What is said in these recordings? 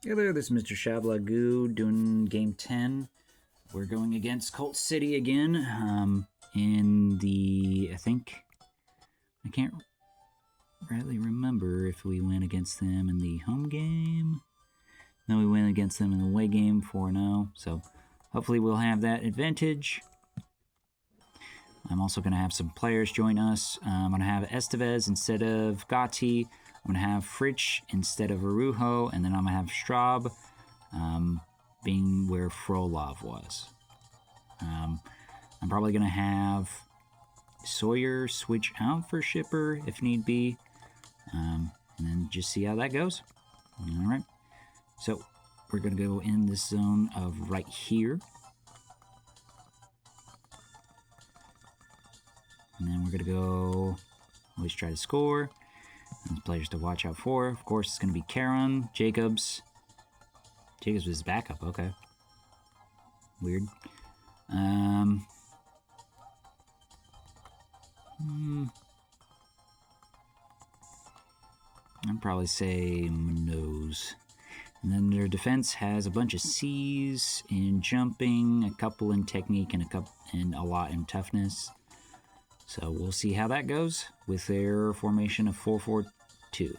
Hey there, this is Mr. Shablagoo doing game 10. We're going against Colt City again. In the, I can't really remember if we went against them in the home game. No, we went against them in the away game 4-0. So hopefully we'll have that advantage. I'm also going to have some players join us. I'm going to have Estevez instead of Gatti. I'm going to have Fritsch instead of Arujo. And then I'm going to have Straub being where Frolov was. I'm probably going to have Sawyer switch out for Shipper if need be. And then just see how that goes. All right. So we're going to go in this zone of right here. And then we're going to go always try to score. And players to watch out for. Of course, it's going to be Caron, Jacobs. Jacobs was backup. Okay. Weird. I'd probably say Nose. And then their defense has a bunch of C's in jumping, a couple in technique, and a lot in toughness. So we'll see how that goes with their formation of 4-4-2. And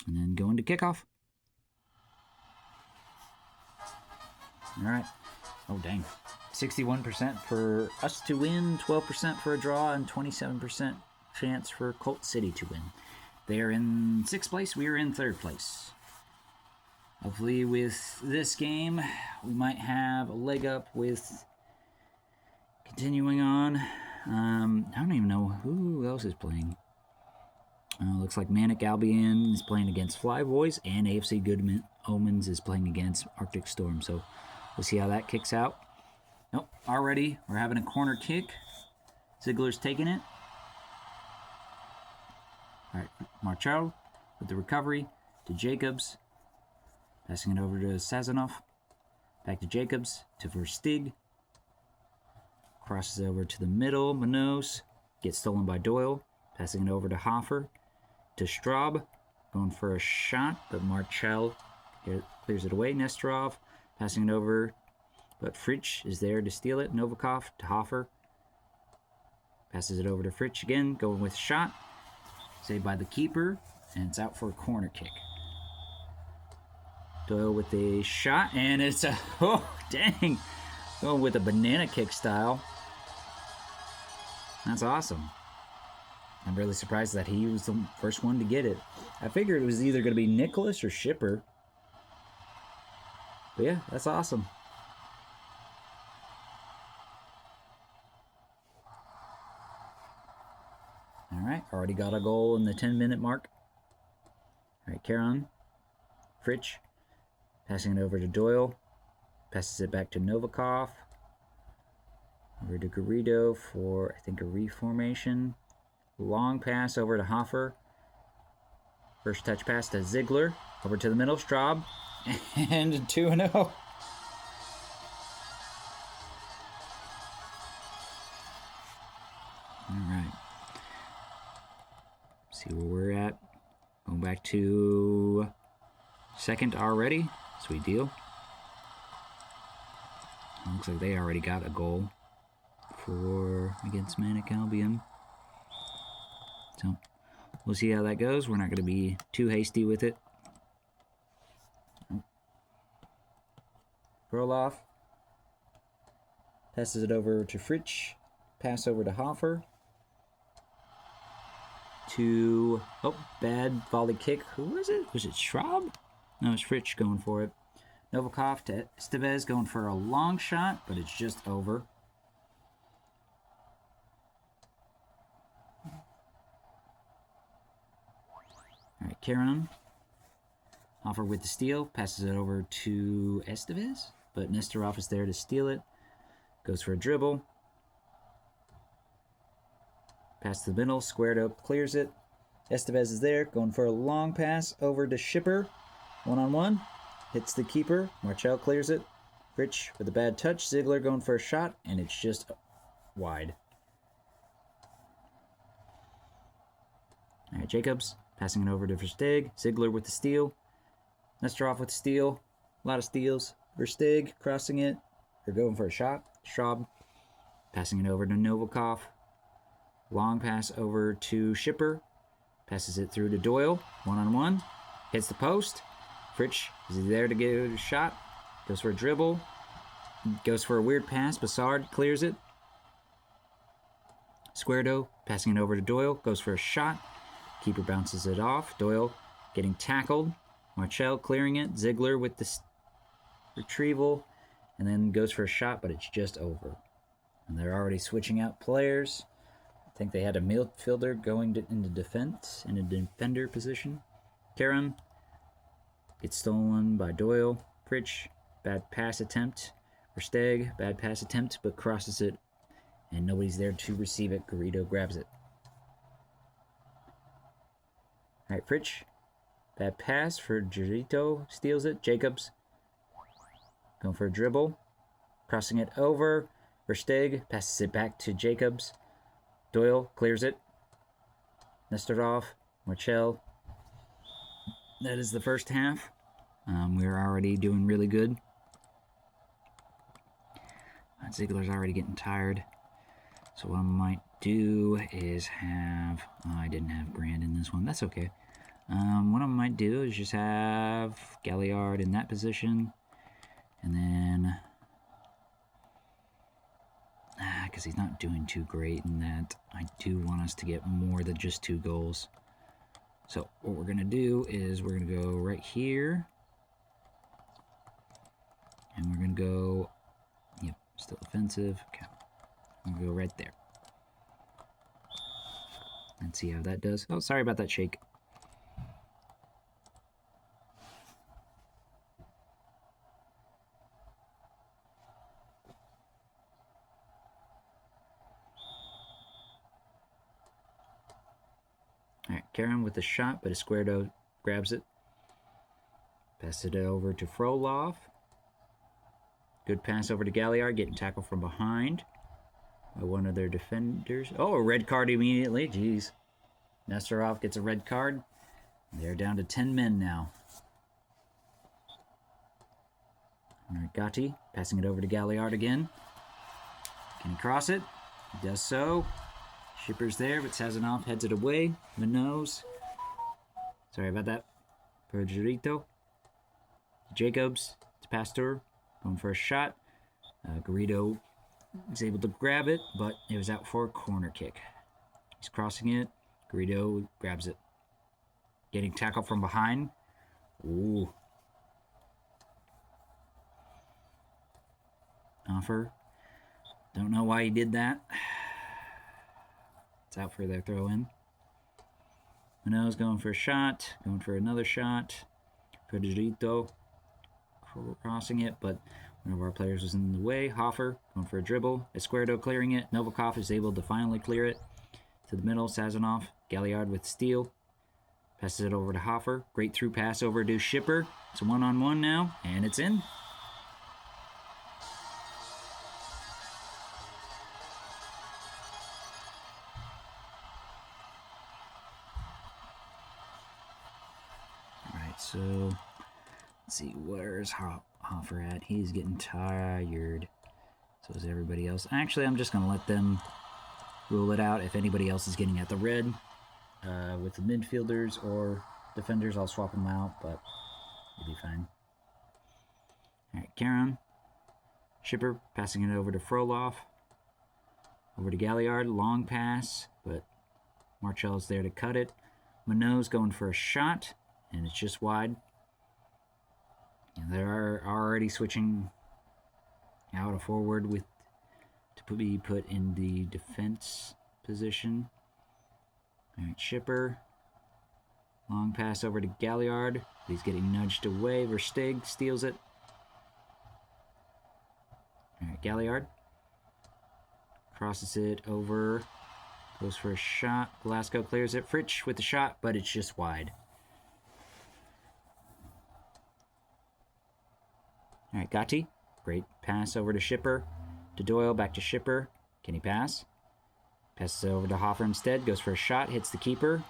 then go into kickoff. All right. Oh, dang. 61% for us to win, 12% for a draw, and 27% chance for Colt City to win. They are in 6th place. We are in 3rd place. Hopefully with this game, we might have a leg up with continuing on. I don't even know who else is playing. Looks like Manic Albion is playing against Flyboys, and AFC Good Omens is playing against Arctic Storm. So we'll see how that kicks out. Nope, already we're having a corner kick. Ziegler's taking it. All right, Marchal with the recovery to Jacobs. Passing it over to Sazonov. Back to Jacobs to Verstig. Crosses over to the middle. Manos gets stolen by Doyle. Passing it over to Hoffer. To Straub. Going for a shot, but Marchal clears it away. Nesterov passing it over, but Fritsch is there to steal it. Novikov to Hoffer. Passes it over to Fritsch again. Going with a shot. Saved by the keeper, and it's out for a corner kick. Doyle with the shot, and it's a, oh, dang. Going with a banana kick style. That's awesome. I'm really surprised that he was the first one to get it. I figured it was either going to be Nicholas or Shipper. But yeah, that's awesome. All right, already got a goal in the 10-minute mark. All right, Caron, Fritsch, passing it over to Doyle. Passes it back to Novikov. Over to Garrido for, I think, a reformation. Long pass over to Hoffer. First touch pass to Ziegler. Over to the middle, Straub. And 2-0. All right. See where we're at. Going back to 2nd already. Sweet deal. Looks like they already got a goal against Manic Albion. So we'll see how that goes. We're not going to be too hasty with it. Roloff passes it over to Fritsch. Pass over to Hoffer. Bad volley kick. Who was it? Was it Straub? No, it's Fritsch going for it. Novikov to Estevez going for a long shot, but it's just over. All right, Caron. Hoffer with the steal. Passes it over to Estevez, but Nesterov is there to steal it. Goes for a dribble. Pass to the middle, squared up, clears it. Estevez is there, going for a long pass over to Shipper. 1-on-1. Hits the keeper. Marchal clears it. Fritsch with a bad touch. Ziegler going for a shot, and it's just wide. All right, Jacobs passing it over to Versteeg. Ziegler with the steal. Nesterov with steal. A lot of steals. Verstig crossing it. They're going for a shot. Schraub passing it over to Novikov. Long pass over to Shipper. Passes it through to Doyle. One-on-one. Hits the post. Fritsch is there to get a shot. Goes for a dribble. Goes for a weird pass. Bassard clears it. Squardo passing it over to Doyle. Goes for a shot. Keeper bounces it off. Doyle getting tackled. Marchell clearing it. Ziegler with the retrieval. And then goes for a shot, but it's just over. And they're already switching out players. I think they had a midfielder going into defense in a defender position. Karam gets stolen by Doyle. Fritsch, bad pass attempt. Versteg, bad pass attempt, but crosses it. And nobody's there to receive it. Garrido grabs it. All right, Fritsch. Bad pass for Garrido. Steals it. Jacobs going for a dribble. Crossing it over. Versteg passes it back to Jacobs. Doyle clears it. Nesterov. Marchell. That is the first half. We're already doing really good. Ziegler's already getting tired. So what I might do is have... Oh, I didn't have Grand in this one. That's okay. What I might do is just have Galliard in that position. And then... because he's not doing too great in that. I do want us to get more than just 2 goals. So what we're going to do is we're going to go right here. And we're going to go... Yep, still offensive. Okay. I'm going to go right there. Let's see how that does. Oh, sorry about that shake. Alright, Karam with the shot, but Esquerdo grabs it. Passes it over to Frolov. Good pass over to Galliard, getting tackled from behind by one of their defenders. Oh, a red card immediately. Jeez. Nesterov gets a red card. They're down to 10 men now. Alright, Gatti passing it over to Galliard again. Can he cross it? He does so. Shipper's there, but Sazonov heads it away. The nose. Sorry about that. Pergerito. Jacobs. It's Pastor. Going for a shot. Garrido is able to grab it, but it was out for a corner kick. He's crossing it. Garrido grabs it. Getting tackled from behind. Ooh. Offer. Don't know why he did that. It's out for their throw-in. Mano's going for a shot. Going for another shot. Pergerito crossing it, but one of our players was in the way. Hoffer going for a dribble. Esquerdo clearing it. Novikov is able to finally clear it. To the middle, Sazonov. Galliard with steal. Passes it over to Hoffer. Great through pass over to Shipper. It's a one-on-one now, and it's in. Alright, so let's see, where's Hoffer at? He's getting tired. So is everybody else. Actually, I'm just going to let them rule it out. If anybody else is getting at the red with the midfielders or defenders, I'll swap them out, but it'll be fine. Alright, Karam. Shipper passing it over to Frolov. Over to Galliard. Long pass, but Marcell's there to cut it. Mano's going for a shot, and it's just wide. And they're already switching out a forward with to be put in the defense position. Alright, Shipper. Long pass over to Galliard. He's getting nudged away. Versteg steals it. Alright, Galliard. Crosses it over. Goes for a shot. Velasco clears it. Fritsch with the shot, but it's just wide. Alright, Gatti. Great pass over to Shipper. To Doyle, back to Shipper. Can he pass? Passes it over to Hoffer instead. Goes for a shot. Hits the keeper.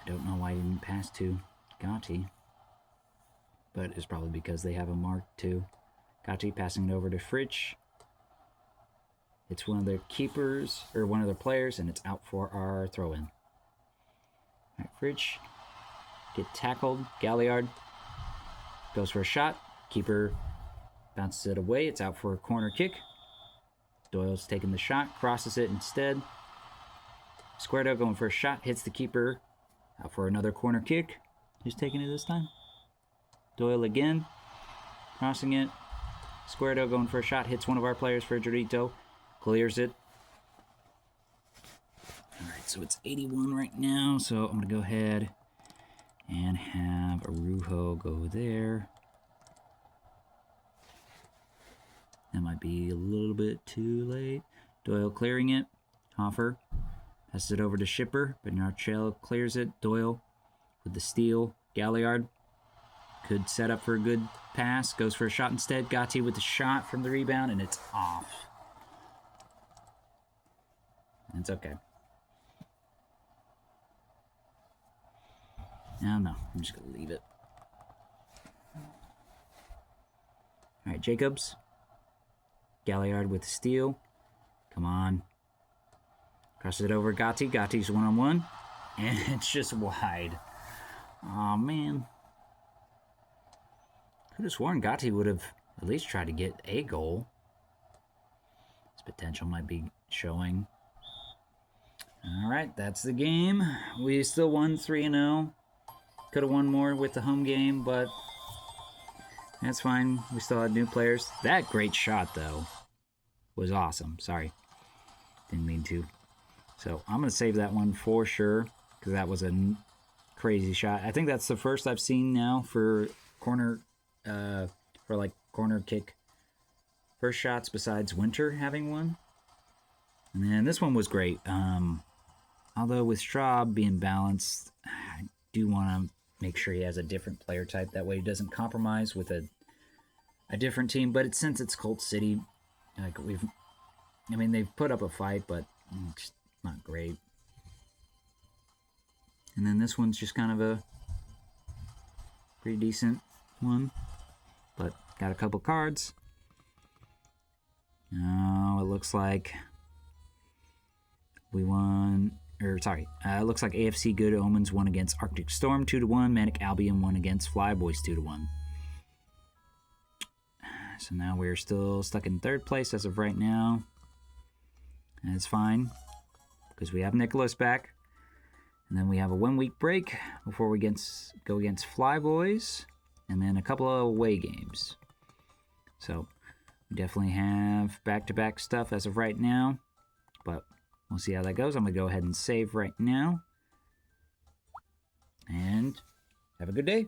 I don't know why he didn't pass to Gatti. but it's probably because they have a mark too. Gatti passing it over to Fritsch. It's one of their keepers, or one of their players, and it's out for our throw-in. All right, Fritsch, get tackled. Galliard goes for a shot. Keeper bounces it away. It's out for a corner kick. Doyle's taking the shot, crosses it instead. Squardo going for a shot, hits the keeper. Out for another corner kick. Who's taking it this time? Doyle again, crossing it. Squardo going for a shot, hits one of our players for Dorito. Clears it. Alright, so it's 81 right now, so I'm going to go ahead and have Arujo go there. That might be a little bit too late. Doyle clearing it. Hoffer passes it over to Shipper, but Narcello clears it. Doyle with the steal. Galliard could set up for a good pass. Goes for a shot instead. Gatti with the shot from the rebound, and it's off. It's okay. No, I'm just going to leave it. All right, Jacobs. Galliard with the steal. Come on. Crosses it over Gatti. Gatti's one-on-one. And it's just wide. Aw, man. Could have sworn Gatti would have at least tried to get a goal. His potential might be showing. All right, that's the game. We still won 3-0. Could have won more with the home game, but that's fine. We still had new players. That great shot, though, was awesome. Sorry. Didn't mean to. So I'm going to save that one for sure, because that was a crazy shot. I think that's the first I've seen now for corner kick first shots besides Winter having one. And then this one was great. Although with Straub being balanced, I do want to make sure he has a different player type. That way he doesn't compromise with a different team. But since it's Colt City, like they've put up a fight, but it's not great. And then this one's just kind of a pretty decent one. But got a couple cards. Oh, it looks like we won. It looks like AFC Good Omens won against Arctic Storm 2-1. Manic Albion won against Flyboys 2-1. So now we're still stuck in third place as of right now. And it's fine, because we have Nicholas back. And then we have a 1 week break before we go against Flyboys. And then a couple of away games. So we definitely have back-to-back stuff as of right now. But we'll see how that goes. I'm going to go ahead and save right now. And have a good day.